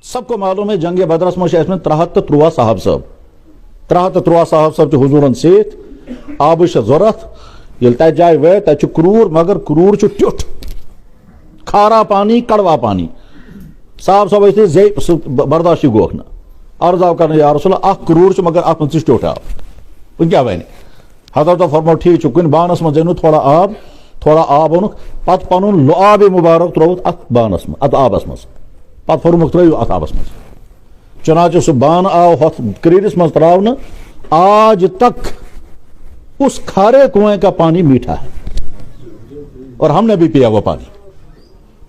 سب کو معلوم ہے جنگ بدرس میں 313 صاحب صاحب 313 صاحب صاحب حضورن ست آب ضرورت یل تت جائے وے تت کرور مگر کرور ٹیوٹ کھارا پانی کڑوا پانی صاحب صاحب زی برداشت گوکھ نا عرض آو کرنے یا رسول اللہ اخ کرور مگر ات من ٹیوٹ آب ان کیا ون حضرت فرمو ٹھیک کن بانس من زینو تھوڑا آب اونک پت پن لعاب مبارک تروت ات بانس من ات آبس من پت فرمک ترو ات آبس من چنانچہ سہ بان آو ہتھ کریڈس من تراؤن آج تک اس کھارے کنویں کا پانی میٹھا ہے اور ہم نے بھی پیا وہ پانی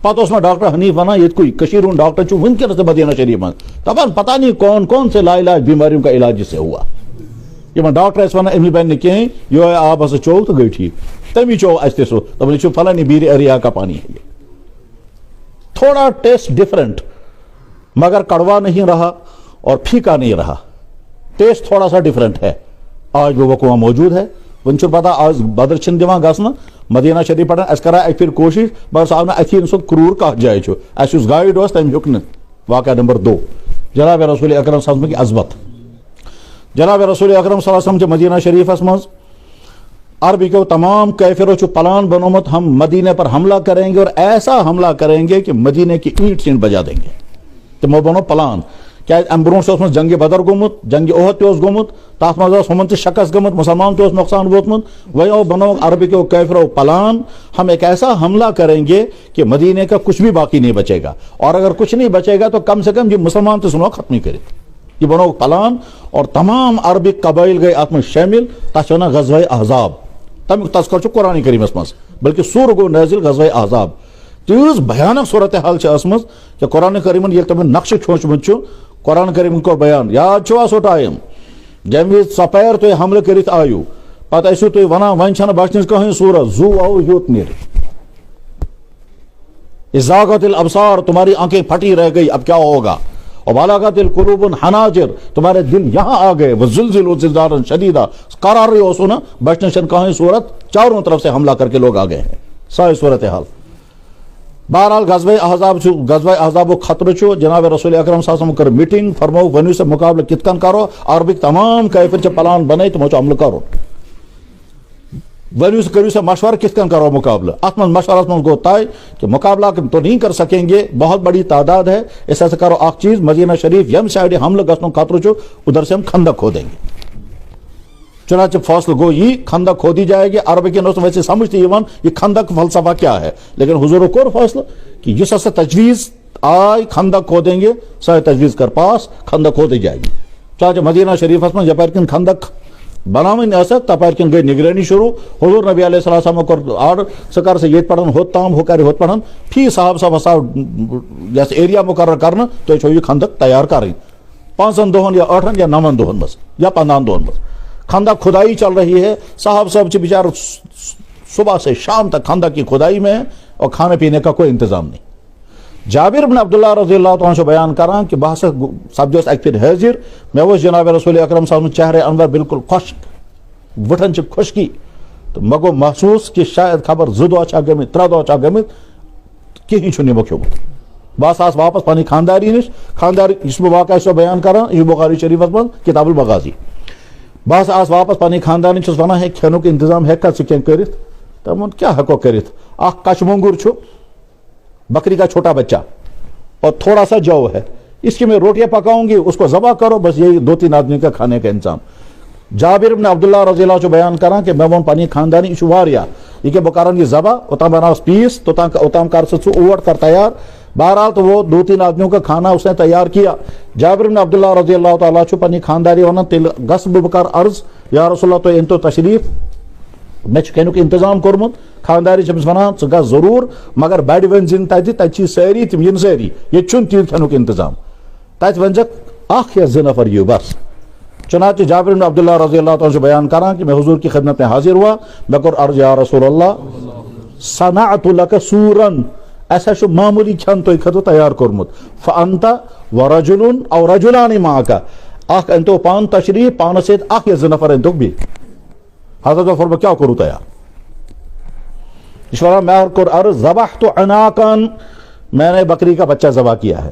پتہ اس میں ڈاکٹر حنیف ونان یہ کوئی کشیر ہند ڈاکٹر چھو ونکس مدینہ شریف من دپان پتہ نہیں کون کون سے لا علاج بیماریوں کا علاج اس سے ہوا یہ ڈاکٹر اس ونان امی بین کہیں یہ آب ہسا چو تو گئی ٹھیک تمی چو اس سو دپان یہ فلانی بیر ایریا کا پانی ہے یہ تھوڑا ٹیسٹ ڈفرنٹ مگر کڑوا نہیں رہا اور پھیکا نہیں رہا ٹیسٹ تھوڑا سا ڈفرنٹ ہے آج وہ کنواں موجود ہے ون پتہ آج بدر چھن دِوان گژھنہٕ مدینہ شریف پہ اس کرا اک پھر کوشش مگر سہ آو نا اتھی سو کرور کت جائے اس گائیڈ تم ہیوک نا واقعہ نمبر 2 جناب رسول اکرم صلی اللہ علیہ وسلم کی عظمت جناب رسول اکرم صلی اللہ علیہ وسلم کے مدینہ شریفس مز عربکیو تمام کیفرو چھ پلان بنومت ہم مدینہ پر حملہ کریں گے اور ایسا حملہ کریں گے کہ مدینہ کی اینٹ سینٹ بجا دیں گے تمو بنو پلان کیا ام برو جنگ بدر گومت جنگ احد تہ گومت تات مز ہمن تہ شکست گمت مسلمان تہ نقصان ووتمت وو بنو عربکیو کیفرو پلان ہم ایک ایسا حملہ کریں گے کہ مدینہ کا کچھ بھی باقی نہیں بچے گا اور اگر کچھ نہیں بچے گا تو کم سے کم یہ مسلمان تو سنو ختم کرے یہ بنو پلان اور تمام عربک قبائل گئے ات من شامل تس ونان غزوہ احزاب تمیک تذکر قرآن کریمس مز بلکہ سور گو نازل غزوہ احزاب تیز بھیانک صورتحال ٲسمٕژ کہ قرآن کریمن ییٚلہِ تمن نقشہ کھوٗنٛچمُت چھُ قرآن کریم کو بیان یاد چھوا سو ٹائم جمہ وز ژۄپیر تُہۍ حملہ کرت آیو پتہ ٲسِو تُہۍ ونان وۄنۍ چھنہٕ بچنٕچ کٕہٕنۍ صورت زو آو یوت نیٖرِتھ ازاغت الابصار تمہاری آنکھیں پھٹی رہ گئی اب کیا ہوگا وبلغت القلوب الحناجر تمہارے دل یہاں آ گئے وزلزلوا زلزالا شدیدا قرار رہی ہو نا بچنے شن کہیں صورت چاروں طرف سے حملہ کر کے لوگ آ گئے ہیں ساری صورتحال بہرحال غزوہ احزاب خطر چھو جناب رسول اکرم صلی اللہ علیہ وسلم کر میٹنگ فرمو ونیو سے مقابلہ کت کن کرو عربک تمام کیفر چھ پلان بنے تمو چھ عمل کرو ونیو سے کریو سے مشورہ کت کن کرو مقابلہ ات من مشورہ من گو طے کہ مقابلہ تو نہیں کر سکیں گے بہت بڑی تعداد ہے اس ایسے کرو اخ چیز مدینہ شریف یم سائڈ حملہ گھنوں خطر چھو ادھر سے ہم خندق کھودیں گے چنانچہ فاصل گو یہ خندق کھودی جائے گی عربکین ویسے سمجھتے یہ خندق فلسفہ کیا ہے لیکن حضور کو فاصلہ کہ جس سے تجویز آئے خندق کھودیں گے سارے تجویز کر پاس خندق کھودی جائے گی چنانچہ مدینہ شریف میں یپارکن خندق بناون تپارکن گئی نگرانی شروع حضور نبی علیہ السلام کور آرڈر سہ کر سہ یہ پڑھن ہوت تام ہو کر ہوت پڑھن فی صاحب ہسا یس ایریا مقرر کرنا تھی چھو یہ خندق تیار کریں 5 دہن یا 8 یا 9 دہن مز یا 15 دہن مز خندق کھدائی چل رہی ہے صاحب بچار صبح سے شام تک خندق کی کھدائی میں اور کھانے پینے کا کوئی انتظام نہیں جابر بن عبداللہ رضی اللہ عنہ بیان کران کہ بہت سپدس اک پھر حاضر میں وہ جناب رسول اکرم صاحب چہرے انور بالکل خشک وٹھن چھ خشکی تو مے گو محسوس کہ شاید خبر 2 دۄہ چھا گٔمٕتۍ 3 دۄہ چھا گٔمٕتۍ کہین چھُ نہٕ کھیوٚمُت بہٕ آس واپس پننہِ خانداری نش خاندار یُس بہٕ واقعہ چھُسو بیان کران یہ بخاری شریفس منٛز کتاب المغازی بہت آس واپس پننہِ خاندان چھس ونان ہے کھینُک انتظام ہیٚکھا ژٕ کینٛہہ کٔرِتھ تمن کیا ہیٚکو کٔرِتھ اکھ کچھ مونگُر چھُ بکری کا چھوٹا بچہ اور تھوڑا سا جو ہے اس کی میں روٹیاں پکاؤں گی اس کو ذبح کرو بس یہی 2-3 آدمی کا کھانے کا انتظام جابر بن عبداللہ رضی اللہ عنہ بیان کران کہ میں ون پننہِ خاندانی یہ واریاہ یہ کہ بہ کرن یہ ذبح اوتام بناوس پیس اوتام کر ژٕ اوٹ کر تیار بہرحال تو وہ 2-3 آدمیوں کا کھانا اس نے تیار کیا جابر بن عبداللہ رضی اللہ تعالیٰ چھُ پننہِ خانداری ونان تیل گژھٕ بہٕ کر عرض یا رسول اللہ تُہۍ أنۍتو تشریف میں کھینُک انتظام کوٚرمُت خانداری چھمس ونان ژٕ گژھ ضروٗر مگر بڑِ ؤنۍ زِ تتہِ چھی سٲری تِم یِن سٲری ییٚتہِ چھُنہٕ تیٖژ کھینُک انتظام تتہِ ؤنۍزٮ۪کھ اکھ یا 2 نفر یِیِو بس چنانچہ جابر بن عبداللہ رضی اللہ عنہ بیان کران کہ میں حضور کی خدمت میں حاضر ہوا میں کور عرض یا رسول اللہ صنعت لک سورن ایسا چھُ معمولی کھٮ۪ن تۄہہِ خٲطرٕ تیار کوٚرمُت فانت ورجل او رجلان معک اکھ أنۍتو پانہٕ تشریف پانس سۭتۍ اکھ یا 2 نفر أنۍتوکھ بیٚیہِ حضرت فرموو کیا کوٚروٕ تیار یہ ونان میں کور عرض ذبحت عناقا میں نے بکری کا بچہ ذبح کیا ہے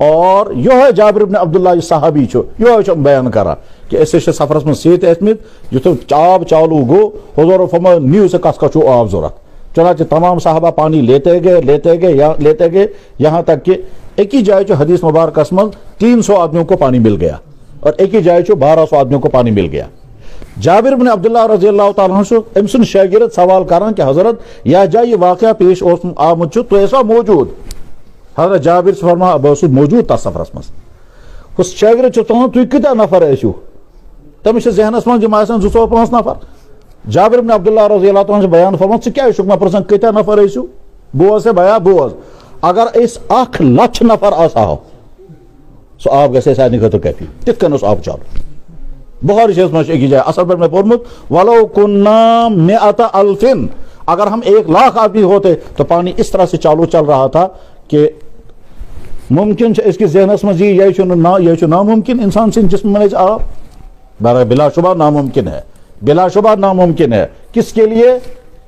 اور یہ جابر بن عبداللہ یہ صحابی یہ بیان کرا کہ ایسے سفرس من سیت اتمت یتھ آب چالو گو حضور فرما نیو سے کس کا آب ضرورت چنانچہ تمام صحابہ پانی لیتے گئے یہاں تک کہ ایک ہی جائے حدیث مبارکس من 300 آدمیوں کو پانی مل گیا اور ایک ہی جائے 1200 آدمیوں کو پانی مل گیا. جابر بن عبداللہ رضی اللہ تعالیٰ عنہ ام سن شاگرد سوال کران کہ حضرت یہ جائے واقعہ پیش آمت تو ایسا موجود. حضرت جابر فرما بہت موجود تھا سفرس مز. اس شاگرد دپان تھی کتیا نفر ٲسِو تمس ذہنس من جم آسان 2-5 نفر. جابر بن عبداللہ رضی اللہ تعالیٰ بیان فرمان ژٕ کیٛازِ چھُکھ مےٚ پرژھان کۭتیاہ نفر ٲسِو. بوز سے بیا بوز اگر أسۍ 1,00,000 نفر آسہو سُہ آب گژھِ سارنٕے خٲطرٕ کٲفی. تِتھ کٔنۍ اوس آب چالو. بخاری شریف میں ایک جائے اصل پر میں پڑھمت ولو کننا مئۃ الف اگر ہم 1,00,000 آدمی ہوتے تو پانی اس طرح سے چالو چل رہا تھا کہ ممکن اس کی ذہنس میں یہ ناممکن انسان سے جسم میں آب بلا شبہ ناممکن ہے. بلا شبہ ناممکن ہے. کس کے لیے؟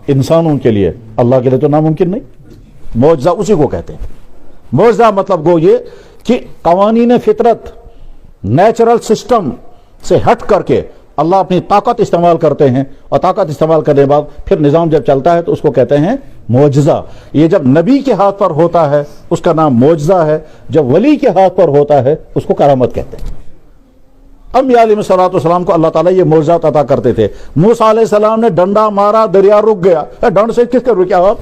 انسانوں کے لیے. اللہ کے لیے تو ناممکن نہیں. معجزہ اسی کو کہتے ہیں. معجزہ مطلب گو یہ کہ قوانین فطرت نیچرل سسٹم سے ہٹ کر کے اللہ اپنی طاقت استعمال کرتے ہیں اور طاقت استعمال کرنے کے بعد پھر نظام جب چلتا ہے تو اس کو کہتے ہیں معجزہ. یہ جب نبی کے ہاتھ پر ہوتا ہے اس کا نام معجزہ ہے. جب ولی کے ہاتھ پر ہوتا ہے اس کو کرامت کہتے ہیں. انبیاء علیہ الصلوۃ والسلام کو اللہ تعالیٰ یہ معجزات عطا کرتے تھے. موسیٰ علیہ السلام نے ڈنڈا مارا دریا رک گیا. ڈنڈ سے کس کا رکیا آپ؟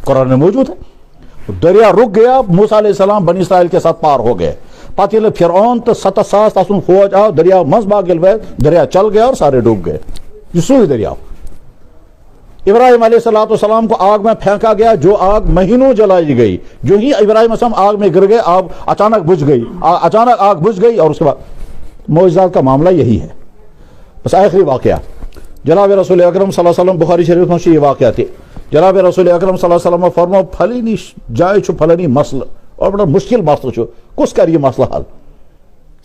قرآن میں موجود ہے. دریا رک گیا. موسیٰ علیہ السلام بنی اسرائیل کے ساتھ پار ہو گئے. پتہ ییٚلہِ فرعون تو 7,000 تسن فوج آو دریا مز باغ دریا چل گیا اور سارے ڈوب گئے. یہ سوئی دریا. ابراہیم علیہ الصلوۃ والسلام کو آگ میں پھینکا گیا. جو آگ مہینوں جلائی گئی. جو ہی ابراہیم السلام آگ میں گر گئے آگ اچانک بجھ گئی. اچانک آگ بجھ گئی اور اس کے بعد معجزات کا معاملہ یہی ہے. بس آخری واقعہ جناب رسول اکرم صلی اللہ علیہ وسلم بخاری شریف میں یہ واقعہ تھے. جناب رسول اکرم صلی اللہ علیہ وسلم فرمو پھلنی جائے پھلنی مسئلہ اور بڑا مشکل مسئلہ کس کر یہ مسئلہ حل.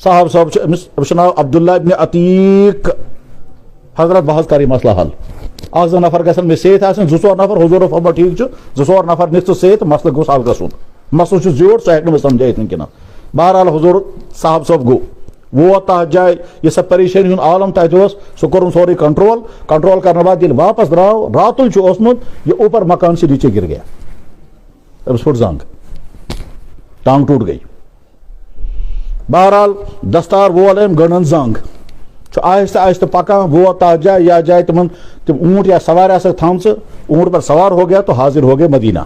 صاحب صاحب ناو عبداللہ ابن عتیق. حضرت بحث کر یہ مسئلہ حل. اکھ زٕ نفر گژھن مےٚ سۭتۍ آسٕنۍ 2-4 نفر حضور فرما ٹھیک چھُ 2-4 نفر نِکھ ژٕ سۭتۍ مسئلہ گوٚژھ حل گژھُن. مسئلہ چھُ زیوٗٹھ سُہ ہیٚکہِ نہٕ مےٚ سمجھٲیِتھ وٕنکیٚنس. بہرحال حضور صاحب صٲب گوٚو ووت تتھ جایہِ یہ سا پریشٲنی ہُنٛد عالم تتہِ اوس سُہ کوٚرُن سورُے کنٹرول کرنہٕ بعد ییٚلہِ واپس درٛاو راتُل چھُ اوسمُت یہ اوپر مکان سے نیچے گر گیا. أمِس پھُٹ زنٛگ ٹانگ ٹوٹ گئی. بہرحال دستار وول أمۍ گٔنڈٕن زنٛگ چھُ آہستہ آہستہ پکان ووت تتھ جایہِ یا جایہِ تم اونٹ یا سوارِ آسکھ تھامژٕ اونٹ پر سوار ہو گیا تو حاضر ہو گئے مدینہ.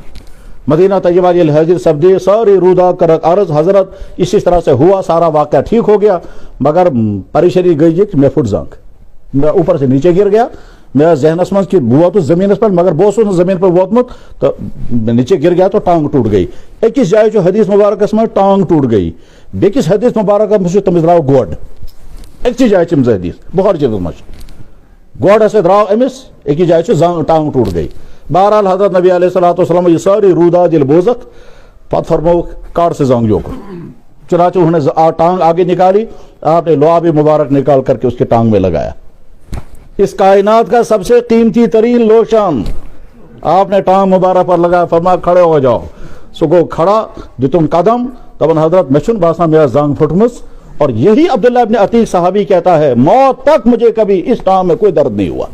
مدینہ طیبہ ییٚلہِ حاضر سپدے ساری رودا کرک عرض حضرت اس طرح سے ہوا سارا واقعہ ٹھیک ہو گیا مگر پریشانی گئی یہ کہ میں پھٹ زنگ میں اوپر سے نیچے گر گیا. میرا ذہنس من کہ بہ ووتُس زمینس پر مگر بہ اوسُس نہٕ زمین پر ووتمُت تو نیچے گر گیا تو ٹانگ ٹوٹ گئی. أکِس جایہِ چھُ حدیث مبارکس منٛز ٹانگ ٹوٹ گئی. بیٚکِس حدیث مبارکس منٛز چھُ تٔمِس درٛاو گۄڈ. أکسٕے جایہِ چھِ یِم حدیث بخاری شریفس منٛز چھُ گۄڈ ہسا درٛاو أمِس أکِس جایہِ چھُ زنٛگ ٹانگ ٹوٹ گئی. بہرحال حضرت نبی علیہ الصلوۃ والسلام یہ ساری رودات ییٚلہِ بوزکھ پتہٕ فرمووُکھ کاٹ سے زنگ یوکر. چنانچہ انہوں نے ٹانگ آگے نکالی. آپ نے لعاب مبارک نکال کر کے اس کے ٹانگ میں لگایا. اس کائنات کا سب سے قیمتی ترین لوشن آپ نے ٹانگ مبارک پر لگایا. فرمایا کھڑے ہو جاؤ. سو گو کھڑا دتم قدم دپان حضرت مے چھُنہٕ باسان میرا زنگ پھٹمٕژ. اور یہی عبداللہ ابن عتیق صحابی کہتا ہے موت تک مجھے کبھی اس ٹانگ میں کوئی درد نہیں ہوا.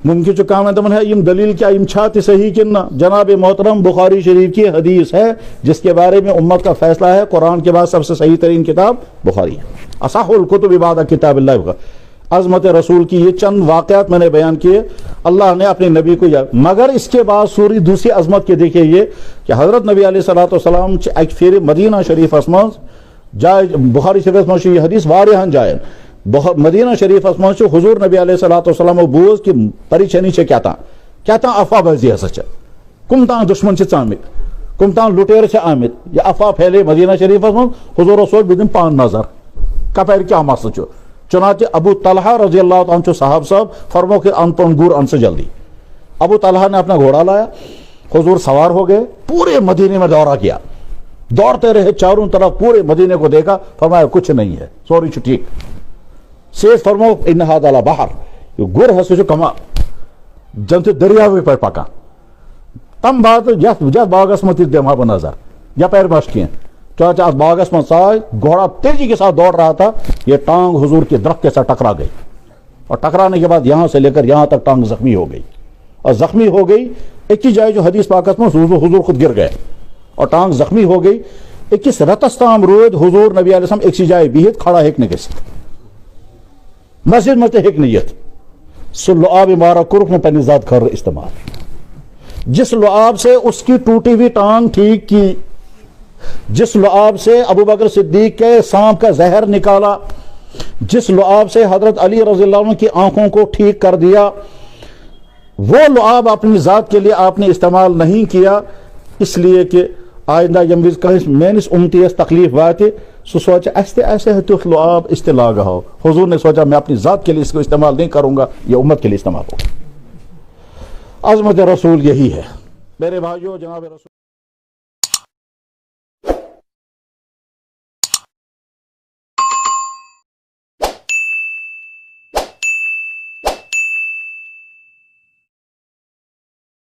ممکن جو کام ہے دمن ہے یم دلیل کیا یم چھاتی صحیح کننا. جناب محترم بخاری شریف کی حدیث ہے جس کے بارے میں امت کا فیصلہ ہے. قرآن کے بعد سب سے صحیح ترین کتاب بخاری ہے. اصح الکتب بعد کتاب اللہ کا. عظمت رسول کی یہ چند واقعات میں نے بیان کیے. اللہ نے اپنے نبی کو مگر اس کے بعد سوری دوسری عظمت کے دیکھیے یہ کہ حضرت نبی علیہ الصلوۃ والسلام ایک پھر مدینہ شریف اسماز جائے بخاری شریف میں یہ حدیث واریاہن جائیں مدینہ شریف اسمان سے حضور نبی علیہ الصلوۃ والسلام بوز کہ پریشانی سے کیا تھا افواہ بازی ہسا کم تان دشمن سے ژامت کم تان لٹیر سے آمت یہ افواہ پھیلے مدینہ شریف من حضور سوچ بدن پان نظر کپر کیا مسئلہ. چنانچہ ابو طلحہ رضی اللہ عنہ صاحب فرمو کہ ان پن گور ان سے جلدی. ابو طلحہ نے اپنا گھوڑا لایا. حضور سوار ہو گئے. پورے مدینے میں دورہ کیا. دوڑتے رہے چاروں طرف پورے مدینے کو دیکھا. فرمایا کچھ نہیں ہے سوری چھو ٹھیک. سیف فرمو ان هذا لبحر یہ گر ہے سو کما جنت دریاوی پر پکا. تم بات جس باغس مت دما بہ نظر یا پیر مش کیے چاچا باغس من سائے گھوڑا تیزی کے ساتھ دوڑ رہا تھا, یہ ٹانگ حضور کے درخت کے ساتھ ٹکرا گئی, اور ٹکرانے کے بعد یہاں سے لے کر یہاں تک ٹانگ زخمی ہو گئی, اور زخمی ہو گئی ایک ہی جائے جو حدیث پاکت میں حضور خود گر گئے اور ٹانگ زخمی ہو گئی. 21 رتستام روز حضور نبی علیہ السلام ایک سی جائے بیہت کھڑا ہیک نگست مسجد میں ہیک نیت سو لعاب مارا کرک میں پنی ذات کر استعمال, جس لعاب سے اس کی ٹوٹی ہوئی ٹانگ ٹھیک کی, جس لعاب سے ابو بکر صدیق کے سانپ کا زہر نکالا, جس لعاب سے حضرت علی رضی اللہ عنہ کی آنکھوں کو ٹھیک کر دیا, وہ لعاب اپنی ذات کے لیے آپ نے استعمال نہیں کیا, اس لیے کہ آئندہ یموز کہیں مینس امتی اس تکلیف واتے سو سوچا ایسے ایسے ہے تو لعاب استلاغہ ہو. حضور نے سوچا میں اپنی ذات کے لیے اس کو استعمال نہیں کروں گا, یہ امت کے لیے استعمال ہوگا. عظمت رسول یہی ہے میرے بھائیو. جناب رسول